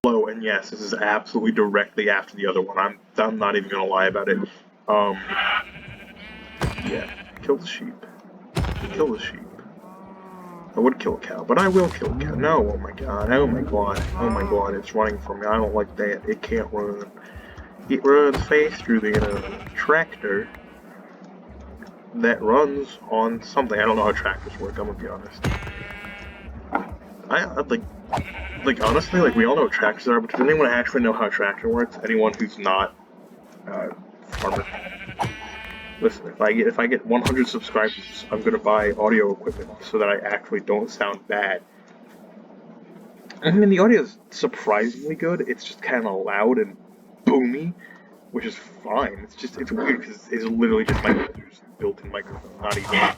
Hello, and yes, this is absolutely directly after the other one. I'm not even gonna lie about it. Yeah, kill the sheep. Kill the sheep. I would kill a cow, but I will kill a cow. No, oh my god, oh my god, oh my god, it's running from me. I don't like that. It can't run. It runs faster than a tractor that runs on something. I don't know how tractors work, I'm gonna be honest. Like honestly, like we all know what tractors are, but does anyone actually know how a tractor works? Anyone who's not farmer? Listen, if I get 100 subscribers, I'm gonna buy audio equipment so that I actually don't sound bad. I mean, the audio is surprisingly good. It's just kind of loud and boomy, which is fine. It's weird because it's literally just my built-in microphone, not even I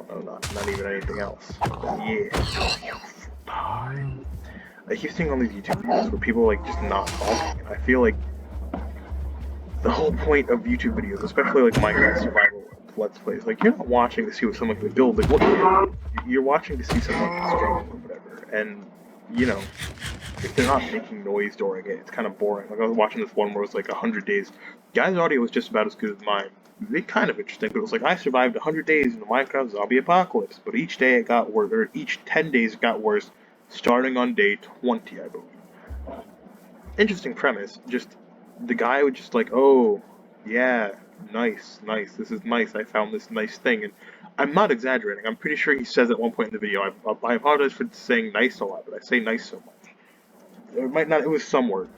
don't know, not even anything else. But yeah. I keep seeing all these YouTube videos where people are like just not talking, and I feel like the whole point of YouTube videos, especially like Minecraft survival let's plays, like you're not watching to see what someone can build. Like what you're watching to see someone stream or whatever, and you know if they're not making noise during it, it's kind of boring. Like I was watching this one where it was like 100 days. Guy's audio was just about as good as mine. It's kind of interesting, but it was like I survived 100 days in the Minecraft zombie apocalypse, but each day it got worse, or each 10 days it got worse, starting on day 20, I believe. Interesting premise. Just the guy would just like, oh, yeah, nice, nice. This is nice. I found this nice thing, and I'm not exaggerating. I'm pretty sure he says at one point in the video. I apologize for saying nice a lot, but I say nice so much. It might not. It was some word.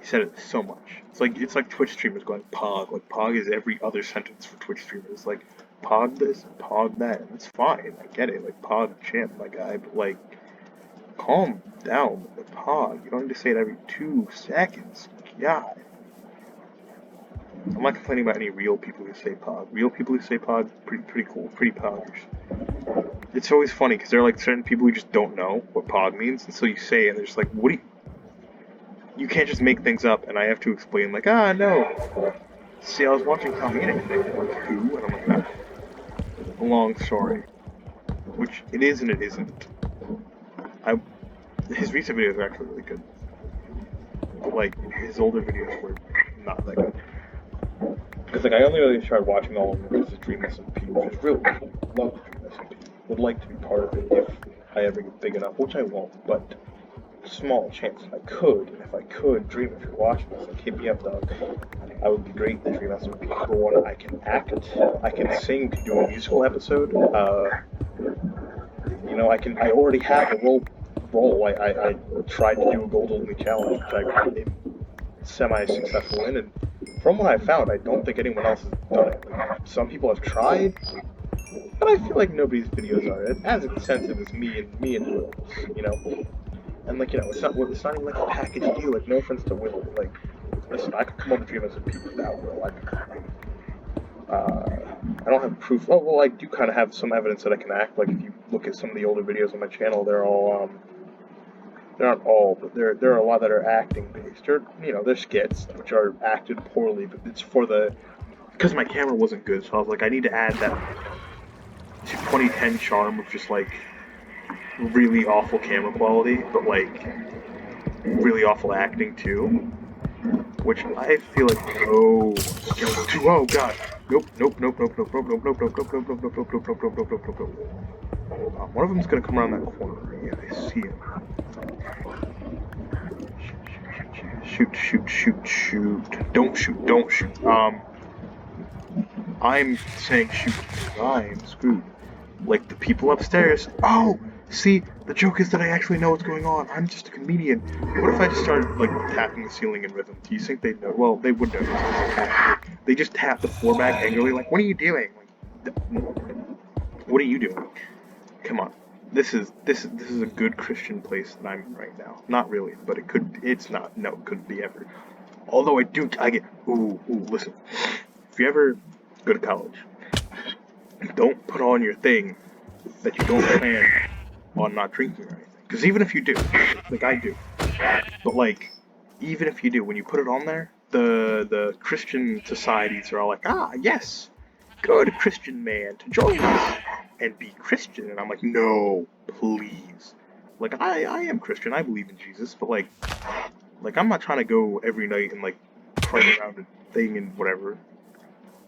He said it so much. It's like Twitch streamers going pog. Like pog is every other sentence for Twitch streamers. Like pog this, pog that, and it's fine. I get it. Like pog champ, my guy, but like calm down with the pog. You don't need to say it every 2 seconds. God. I'm not complaining about any real people who say pog. Real people who say pog, pretty cool, pretty poggers. It's always funny because there are like certain people who just don't know what pog means, and so you say, it and they're just like, "What do you can't just make things up," and I have to explain like, no. See, I was watching Tomina today, like who, and I'm like, a long story, which it is and it isn't. His recent videos are actually really good, but like his older videos were not that good. Because like I only really tried watching all of them because of Dream SMP, which is really cool. Love Dream SMP. Would like to be part of it if I ever get big enough, which I won't, but small chance I could. And if I could, Dream, if you're watching this, like hit me up, dog. I would be great in the Dream SMP. For one, I can act, I can sing, can do a musical episode. I already have a role. I tried to do a Gold Only challenge, which I am semi-successful in, and from what I found, I don't think anyone else has done it. Like, some people have tried, but I feel like nobody's videos are as extensive as me and Will's, you know. And like it's not even like a package deal. Like no offense to Will, but like listen, I could come on the Dream SMP without Will. I don't have proof. Oh well, I do kind of have some evidence that I can act. Like if you look at some of the older videos on my channel, they're not all, but there are a lot that are acting based. They're skits which are acted poorly, but it's because my camera wasn't good, so I was like, I need to add that 2010 charm of just like really awful camera quality, but like really awful acting too. Which I feel like oh god. Nope. One of them's gonna come around that corner. Yeah, I see him. Shoot. Don't shoot. I'm saying shoot because I'm screwed. Like the people upstairs. Oh, see, the joke is that I actually know what's going on. I'm just a comedian. What if I just started like tapping the ceiling in rhythm? Do you think they'd know? Well, they would know. They just tap the floor back angrily, like, "What are you doing? Like, what are you doing? Come on." This is a good Christian place that I'm in right now. Not really, but it could. It's not. No, it couldn't be ever. Although I get. Ooh. Listen, if you ever go to college, don't put on your thing that you don't plan on not drinking or anything. Because even if you do, like I do, but like, even if you do, when you put it on there, the Christian societies are all like, yes, good Christian man to join us and be Christian. And I'm like, no, please. Like, I am Christian, I believe in Jesus, but like I'm not trying to go every night and like pray around a thing and whatever.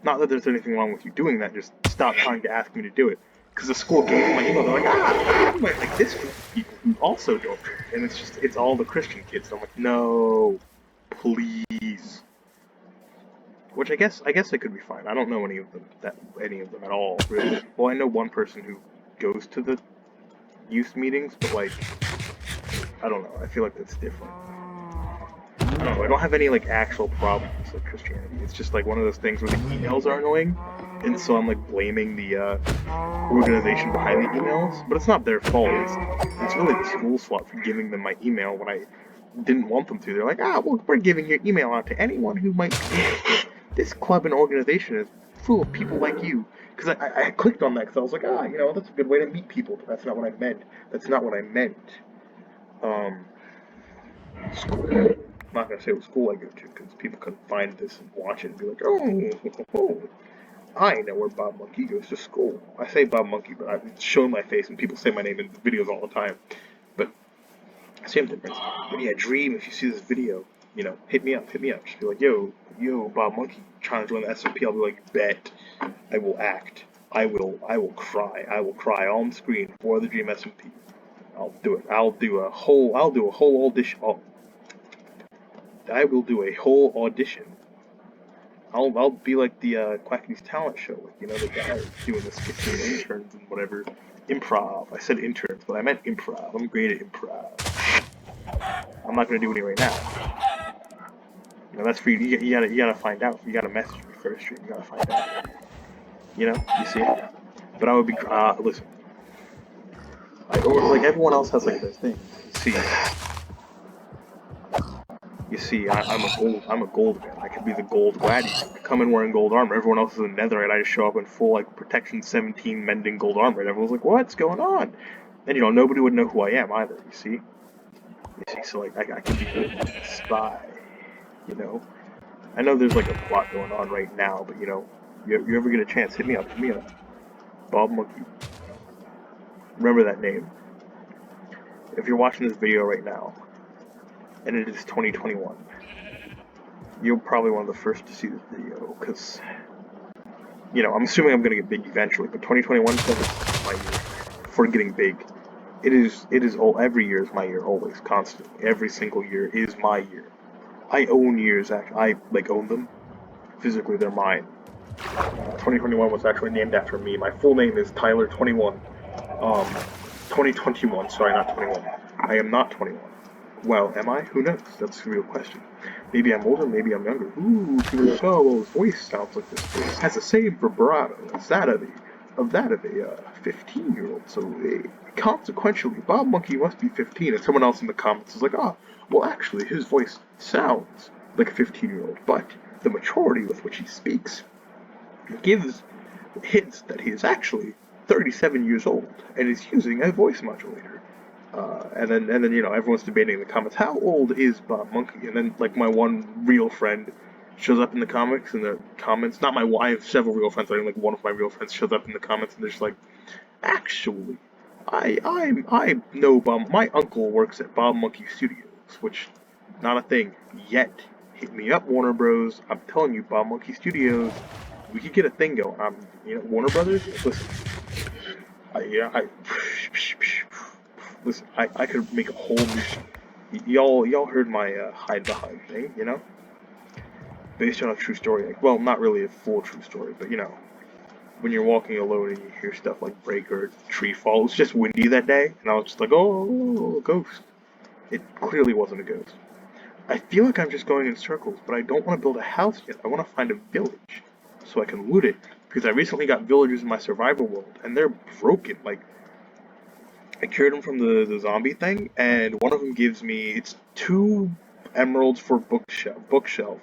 Not that there's anything wrong with you doing that, just stop trying to ask me to do it. Because the school gave me my email, they're like, you might like this group of people who also don't drink. And it's all the Christian kids. And I'm like, no, please. Which I guess they could be fine. I don't know any of them at all, really. Well, I know one person who goes to the youth meetings, but like, I don't know. I feel like that's different. I don't know. I don't have any like actual problems with Christianity. It's just like one of those things where the emails are annoying, and so I'm like blaming the organization behind the emails. But it's not their fault. It's really the school's fault for giving them my email when I didn't want them to. They're like, well, we're giving your email out to anyone who might be interested. This club and organization is full of people like you. Because I clicked on that because I was like, that's a good way to meet people. But that's not what I meant. That's not what I meant. School. I'm not gonna say what school I go to because people can find this and watch it and be like, oh, I know where Bob Monkey goes to school. I say Bob Monkey, but I've shown my face and people say my name in videos all the time. But same difference. But yeah, Dream, if you see this video, hit me up. Just be like, yo, Bob Monkey, trying to join the SMP. I'll be like, bet. I will act. I will cry. I will cry on screen for the Dream SMP. I'll do it. I'll do a whole audition. I will do a whole audition. I'll be like the Quackity's talent show, like the guy doing the skits and interns and whatever. Improv. I said interns, but I meant improv. I'm great at improv. I'm not gonna do any right now. That's for you. You gotta find out. You gotta message me first. You gotta find out. You see. But I would be listen. Like everyone else has like their thing. You see, I'm a gold man. I could be the gold gladiator. I come in wearing gold armor. Everyone else is in netherite. I just show up in full like protection 17 mending gold armor, and everyone's like, "What's going on?" And nobody would know who I am either. You see, so like I could be a spy. I know there's like a plot going on right now, but you ever get a chance, hit me up. Bob Monkey. Remember that name. If you're watching this video right now, and it is 2021, you're probably one of the first to see this video, because, I'm assuming I'm going to get big eventually, but 2021 is my year for getting big. It is every year is my year, always, constantly. Every single year is my year. I own years, actually. I, own them. Physically, they're mine. 2021 was actually named after me. My full name is Tyler21. 2021, sorry, not 21. I am not 21. Well, am I? Who knows? That's a real question. Maybe I'm older, maybe I'm younger. Ooh, people are like, oh, well, his voice sounds like this. Voice has the same vibrato as that of a 15-year-old. So, consequentially, Bob Monkey must be 15. And someone else in the comments is like, well, actually, his voice sounds like a 15-year-old, but the maturity with which he speaks gives hints that he is actually 37 years old and is using a voice modulator. And then everyone's debating in the comments, how old is Bob Monkey? And then like my one real friend shows up in the comments, not my I have several real friends, I think like one of my real friends shows up in the comments and they're just like, actually, I know Bob, my uncle works at Bob Monkey Studios, which not a thing yet. Hit me up, Warner Bros. I'm telling you, Bob Monkey Studios, we could get a thing going. Warner Brothers, listen. Listen, I could make a whole new. Y'all heard my hide behind thing, based on a true story. Like, well, not really a full true story, but when you're walking alone and you hear stuff like break or tree fall. It was just windy that day, and I was just like, oh, a ghost. It clearly wasn't a ghost. I feel like I'm just going in circles, but I don't want to build a house yet. I want to find a village so I can loot it, because I recently got villagers in my survival world, and they're broken. Like, I cured them from the zombie thing, and one of them gives me, it's 2 emeralds for bookshelf,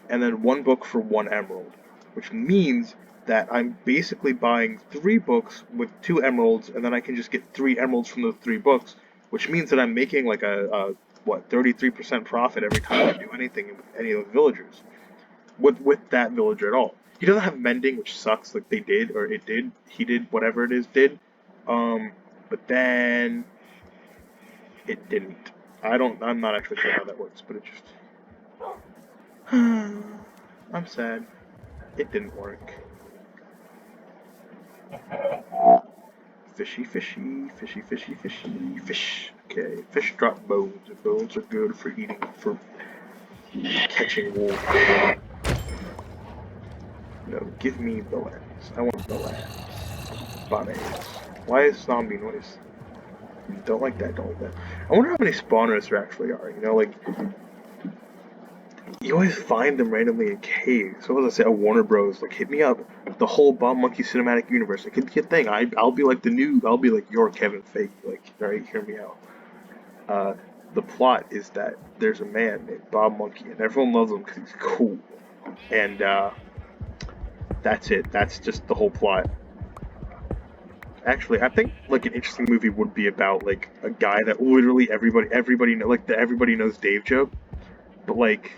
and then 1 book for 1 emerald, which means that I'm basically buying 3 books with 2 emeralds, and then I can just get 3 emeralds from those 3 books, which means that I'm making like a 33% profit every time I do anything with any of the villagers. With that villager at all. He doesn't have mending, which sucks, like he did, whatever it is, did. But then It didn't. I'm not actually sure how that works, but it just. I'm sad. It didn't work. Fishy, fishy, fishy, fishy, fishy, fish. Okay, fish drop bones. And bones are good for eating, for catching wolves. No, give me the lens. I want the lens. Bananas. Why is zombie noise? Don't like that, don't like that. I wonder how many spawners there actually are. You know, like, you always find them randomly in caves. So let's say a Warner Bros. Like, hit me up. The whole Bomb Monkey cinematic universe. It could be a thing. I'll be like I'll be like your Kevin Feige. Like, alright, hear me out. The plot is that there's a man named Bob Monkey, and everyone loves him because he's cool. And, that's it. That's just the whole plot. Actually, I think like an interesting movie would be about like a guy that literally everybody know, like the everybody knows Dave joke, but like,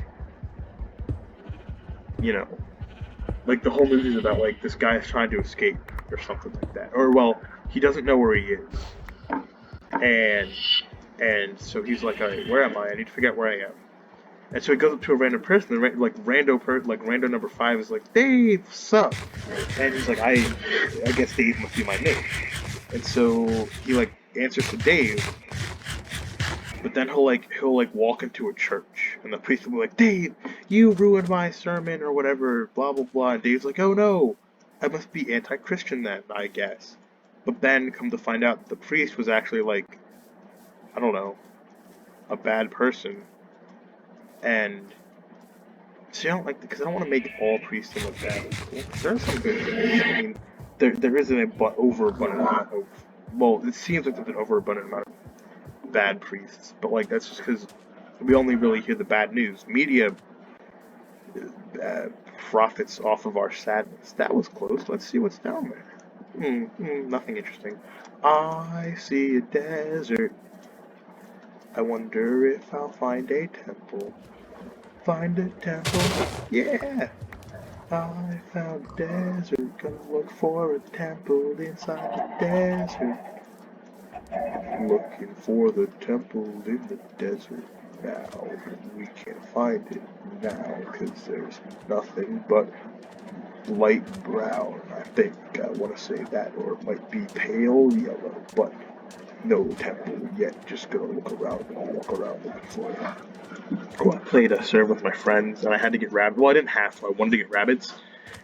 you know, like the whole movie is about like this guy is trying to escape or something like that, or well, he doesn't know where he is, and so he's like, alright, where am I? I need to figure out where I am. And so he goes up to a random person, and like rando number 5 is like, Dave, sup? And he's like, I guess Dave must be my name. And so he like answers to Dave, but then he'll walk into a church, and the priest will be like, Dave, you ruined my sermon or whatever, blah blah blah. And Dave's like, oh no, I must be anti-Christian then, I guess. But then come to find out, the priest was actually like, I don't know, a bad person. And see, I don't like because I don't want to make all priests look bad. There are some good priests. I mean, there isn't an overabundant amount of. Well, it seems like there's an overabundant amount of bad priests, but like that's just because we only really hear the bad news. Media profits off of our sadness. That was close. Let's see what's down there. Nothing interesting. I see a desert. I wonder if I'll find a temple. Find a temple, yeah! I found a desert, gonna look for a temple inside the desert. Looking for the temple in the desert now. We can't find it now, cause there's nothing but light brown, I think. I wanna say that, or it might be pale yellow, but no temple yet. Just gonna look around and walk around looking for it. Oh, I played a serve with my friends, and I had to get rabbits. Well, I didn't have to. I wanted to get rabbits,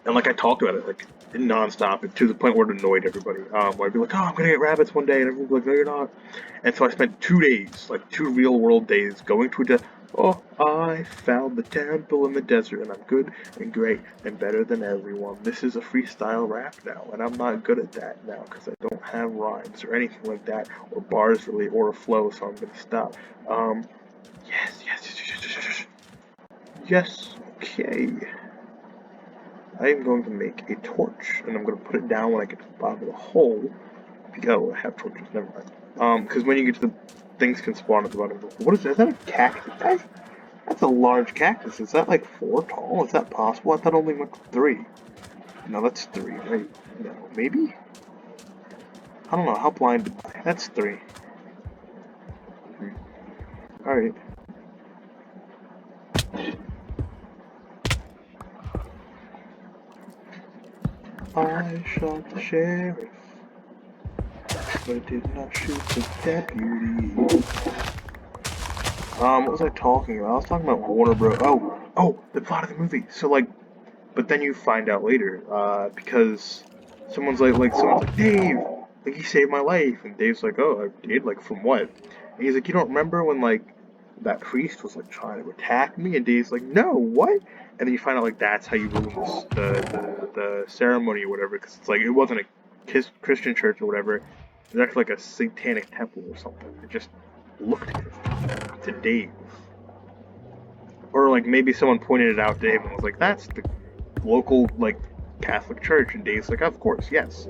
and like I talked about it like nonstop, to the point where it annoyed everybody. Where I'd be like, "Oh, I'm gonna get rabbits one day," and everyone's like, "No, you're not." And so I spent 2 days, like 2 real world days, going to a oh, I found the temple in the desert, and I'm good and great and better than everyone. This is a freestyle rap now, and I'm not good at that now because I don't have rhymes or anything like that, or bars really, or a flow. So I'm gonna stop. Yes, okay. I am going to make a torch, and I'm going to put it down when I get to the bottom of the hole. Oh, I have torches, never mind. Because when you get to the things can spawn at the bottom of the hole. What is that? Is that a cactus? That's a large cactus. Is that like 4 tall? Is that possible? I thought only went to 3. No, that's 3, right? No, maybe? I don't know, how blind am I? That's 3. Alright. I shot the sheriff, but did not shoot the deputy. What was I talking about? I was talking about Warner Bros. Oh, the plot of the movie. So like, but then you find out later, because someone's like, Dave, like he saved my life, and Dave's like, oh, I did, like from what? And he's like, you don't remember when like that priest was like trying to attack me? And Dave's like, no, what? And then you find out like that's how you ruin the ceremony or whatever, because it's like it wasn't a Christian church or whatever. It was actually like a satanic temple or something. It just looked to Dave, or like maybe someone pointed it out to Dave and was like, that's the local like Catholic church, and Dave's like, of course, yes.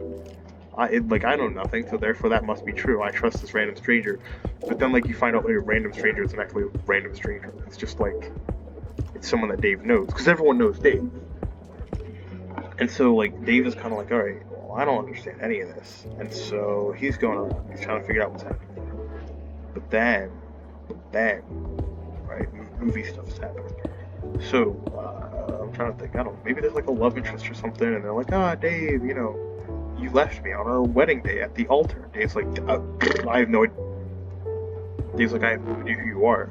I know nothing, so therefore that must be true. I trust this random stranger. But then like you find out later, random stranger isn't actually a random stranger. It's just like it's someone that Dave knows, because everyone knows Dave. And so like Dave is kind of like, all right, well, I don't understand any of this, and so he's going around, he's trying to figure out what's happening. But then, right, movie stuff's happening. So, I'm trying to think, I don't know, maybe there's like a love interest or something, and they're like, ah, Dave, you left me on our wedding day at the altar. Dave's like, I have no idea. Dave's like, I have no idea who you are.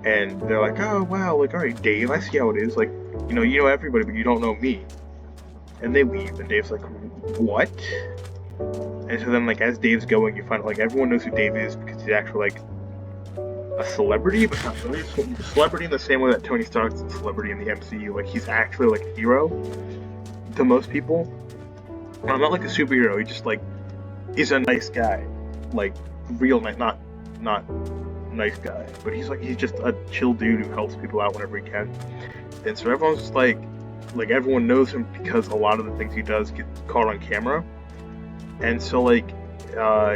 And they're like, oh, wow, like, alright, Dave, I see how it is. Like, you know everybody, but you don't know me. And they leave, and Dave's like, what? And so then, like, as Dave's going, you find out, like, everyone knows who Dave is because he's actually, like, a celebrity, but not really a celebrity in the same way that Tony Stark's a celebrity in the MCU. Like, he's actually, like, a hero to most people. Well, not like a superhero, he just, like, is a nice guy. Like, real nice, not nice guy. But he's just a chill dude who helps people out whenever he can. And so everyone's just, like, everyone knows him because a lot of the things he does get caught on camera. And so, like,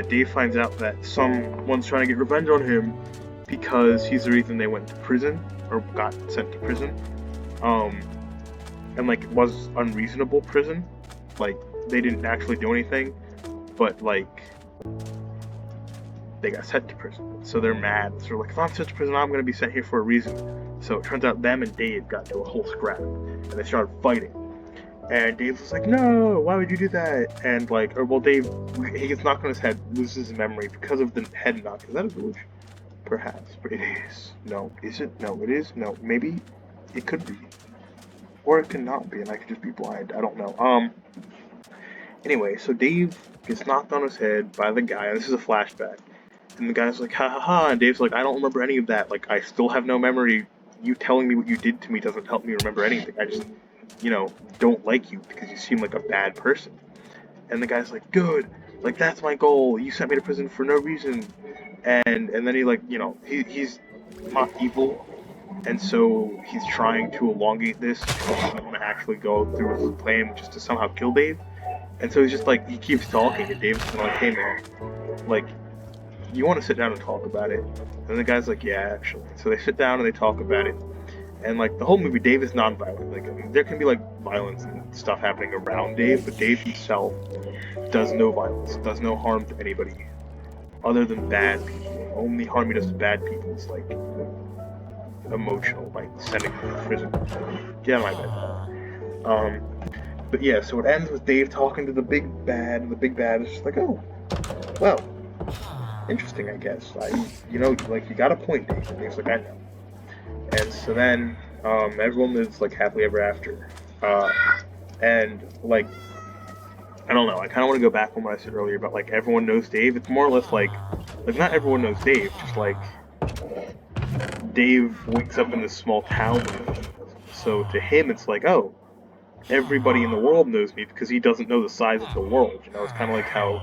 Dave finds out that someone's trying to get revenge on him because he's the reason they went to prison, or got sent to prison. And, like, it was unreasonable prison. Like, they didn't actually do anything, but, like, they got sent to prison. So they're mad. So they're like, if I'm sent to prison, I'm going to be sent here for a reason. So it turns out them and Dave got into a whole scrap, and they started fighting. And Dave was like, no, why would you do that? And, like, Dave, he gets knocked on his head, loses his memory because of the head knock. Is that a delusion? Perhaps, but it is. No, is it? No, it is. No, maybe it could be. Or it could not be, and I could just be blind. I don't know. Anyway, so Dave gets knocked on his head by the guy, and this is a flashback. And the guy's like, ha ha ha, and Dave's like, I don't remember any of that. Like, I still have no memory. You telling me what you did to me doesn't help me remember anything. I just, don't like you because you seem like a bad person. And the guy's like, good. Like, that's my goal. You sent me to prison for no reason. And then he, like, he's not evil. And so he's trying to elongate this. He doesn't want to actually go through with his plan, just to somehow kill Dave. And so he's just like, he keeps talking, and Dave's kind of like, hey man, like, you want to sit down and talk about it? And the guy's like, yeah, actually. So they sit down and they talk about it. And, like, the whole movie, Dave is non-violent. Like, I mean, there can be, like, violence and stuff happening around Dave, but Dave himself does no violence, does no harm to anybody other than bad people. Only harm he does to bad people is, like, emotional, like sending them to prison. Get out of my bed. But yeah, so it ends with Dave talking to the big bad, and the big bad is just like, oh, well, interesting, I guess. You got a point, Dave. And Dave's like, I know. And so then, everyone lives, like, happily ever after. And, like, I don't know, I kind of want to go back on what I said earlier about, like, everyone knows Dave. It's more or less like not everyone knows Dave, just, like, Dave wakes up in this small town. So to him, it's like, oh, everybody in the world knows me because he doesn't know the size of the world. It's kind of like how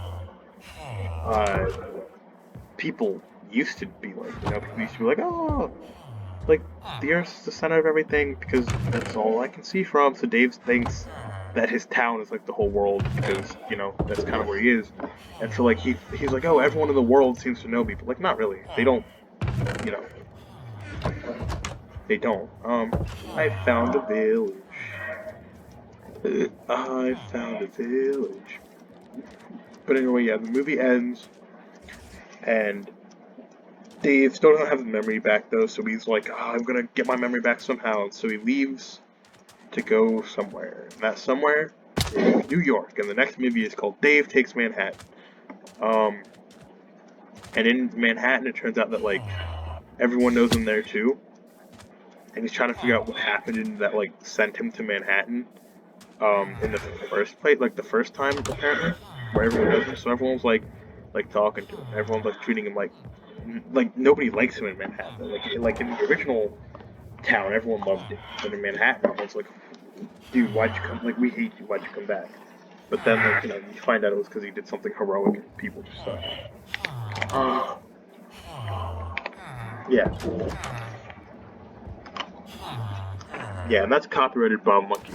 people used to be like. People used to be like, oh, like, the Earth's the center of everything because that's all I can see from. So Dave thinks that his town is like the whole world because, that's kind of where he is. And so, like, he's like, oh, everyone in the world seems to know me. But, like, not really. They don't, They don't. I found a village. I found a village. But anyway, yeah, the movie ends, and Dave still doesn't have the memory back, though, so he's like, I'm gonna get my memory back somehow, and so he leaves to go somewhere. And that somewhere is New York, and the next movie is called Dave Takes Manhattan. And in Manhattan, it turns out that, like, everyone knows him there, too. And he's trying to figure out what happened and that, like, sent him to Manhattan, in the first place, like, the first time, apparently, where everyone knows him. So everyone's, like talking to him. Everyone's, like, treating him like, nobody likes him in Manhattan. Like, in the original town, everyone loved him. But in Manhattan, everyone's like, dude, why'd you come? Like, we hate you, why'd you come back? But then, like, you find out it was because he did something heroic and people just suck. Yeah. Yeah, and that's copyrighted Bob Monkey.